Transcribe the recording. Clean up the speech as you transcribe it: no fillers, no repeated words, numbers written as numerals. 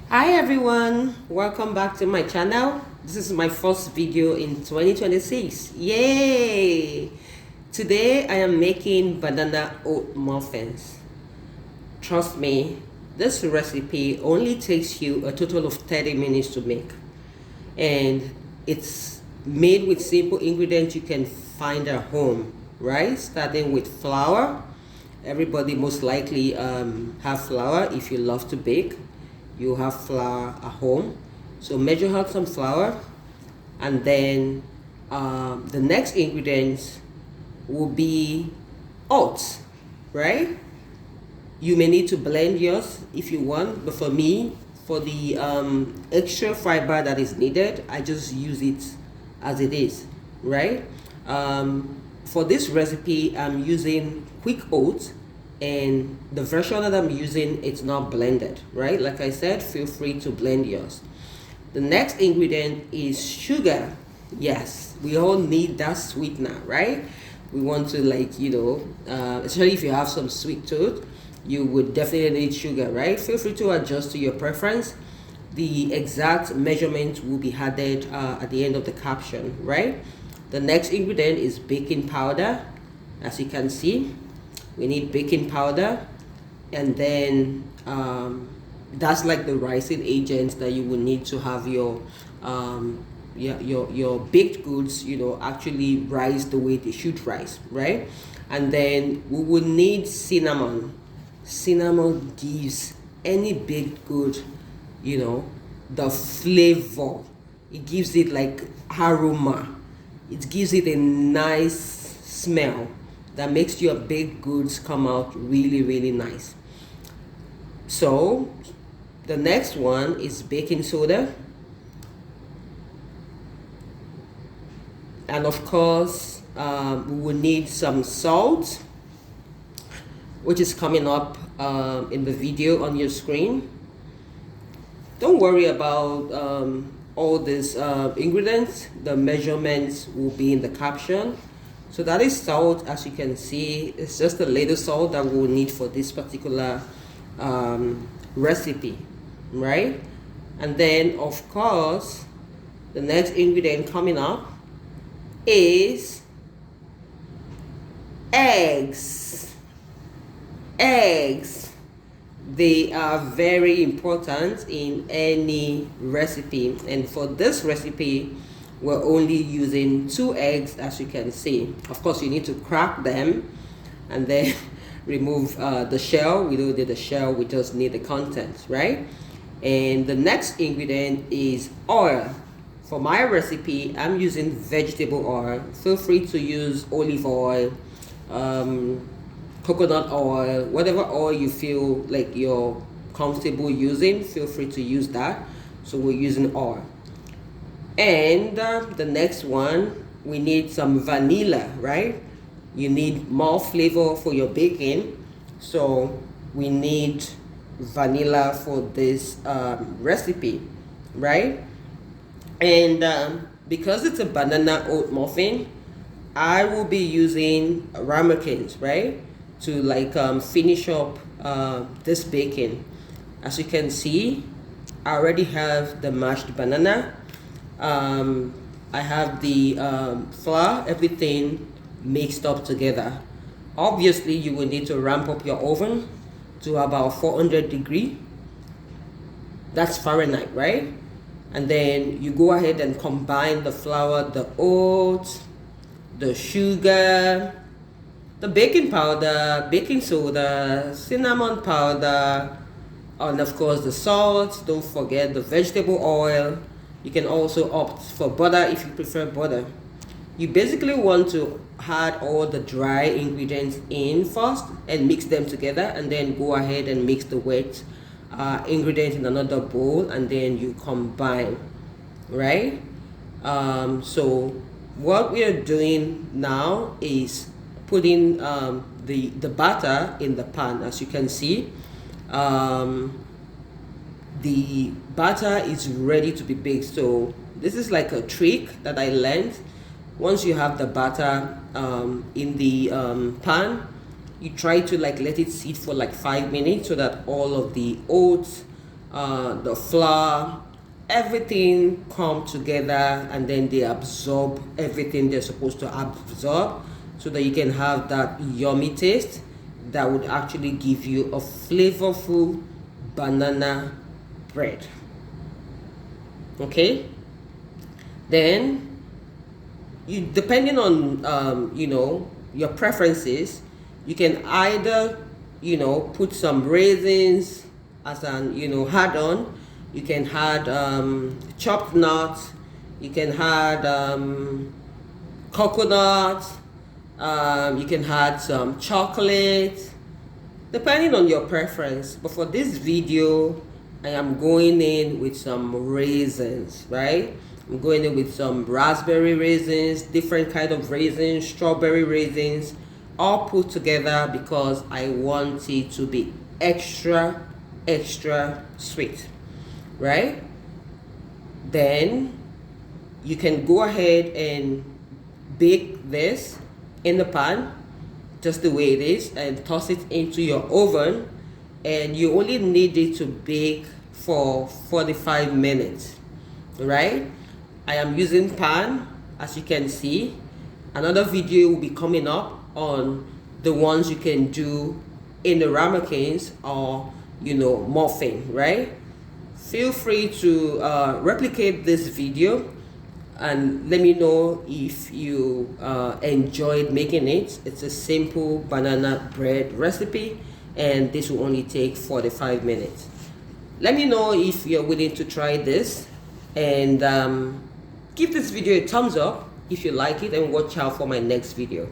Hi everyone, welcome back to my channel. This is my first video in 2026. Yay! Today I am making banana oat muffins. Trust me, this recipe only takes you a total of 30 minutes to make. And it's made with simple ingredients you can find at home, right? Starting with flour. Everybody most likely have flour if you love to bake. You have flour at home, so measure out some flour, and then the next ingredients will be oats, right? You may need to blend yours if you want, but for me, for the extra fiber that is needed, I just use it as it is, right? For this recipe, I'm using quick oats, and the version that I'm using, it's not blended, right? Like I said, feel free to blend yours. The next ingredient is sugar. Yes, we all need that sweetener, right? We want to, like, especially if you have some sweet tooth, you would definitely need sugar, right? Feel free to adjust to your preference. The exact measurement will be added at the end of the caption, right? The next ingredient is baking powder. As you can see, we need baking powder, and then that's like the rising agents that you will need to have your baked goods, actually rise the way they should rise, right? And then we will need cinnamon. Cinnamon gives any baked good, the flavor. It gives it like aroma. It gives it a nice smell that makes your baked goods come out really, really nice. So the next one is baking soda. And of course, we will need some salt, which is coming up in the video on your screen. Don't worry about all these ingredients. The measurements will be in the caption. So that is salt. As you can see, it's just a little salt that we'll need for this particular recipe, right? And then of course, the next ingredient coming up is eggs. Eggs, they are very important in any recipe, and for this recipe we're only using 2 eggs, as you can see. Of course, you need to crack them and then remove the shell. We don't need the shell, we just need the contents, right? And the next ingredient is oil. For my recipe, I'm using vegetable oil. Feel free to use olive oil, coconut oil, whatever oil you feel like you're comfortable using, feel free to use that. So we're using oil. And the next one, we need some vanilla, right? You need more flavor for your baking, so we need vanilla for this recipe, right? And because it's a banana oat muffin, I will be using ramekins, right, to finish up this baking. As you can see, I already have the mashed banana. I have the flour, everything mixed up together. Obviously, you will need to ramp up your oven to about 400 degrees. That's Fahrenheit, right? And then you go ahead and combine the flour, the oats, the sugar, the baking powder, baking soda, cinnamon powder, and of course the salt. Don't forget the vegetable oil. You can also opt for butter if you prefer butter. You basically want to add all the dry ingredients in first and mix them together, and then go ahead and mix the wet ingredients in another bowl, and then you combine, right? So what we are doing now is putting the batter in the pan. As you can see, the batter is ready to be baked. So this is like a trick that I learned. Once you have the batter in the pan, you try to let it sit for 5 minutes so that all of the oats the flour, everything come together, and then they absorb everything they're supposed to absorb, so that you can have that yummy taste that would actually give you a flavorful banana bread. Okay, then you, depending on your preferences, you can either put some raisins as an add on. You can add chopped nuts, you can add coconut, you can add some chocolate, depending on your preference. But for this video, I am going in with some raisins, right? I'm going in with some raspberry raisins, different kind of raisins, strawberry raisins, all put together because I want it to be extra sweet, right? Then you can go ahead and bake this in the pan just the way it is and toss it into your oven, and you only need it to bake for 45 minutes, right? I am using pan, as you can see. Another video will be coming up on the ones you can do in the ramekins or muffin, right? Feel free to replicate this video and let me know if you enjoyed making it. It's a simple banana bread recipe, and this will only take 45 minutes. Let me know if you're willing to try this, and give this video a thumbs up if you like it, and watch out for my next video.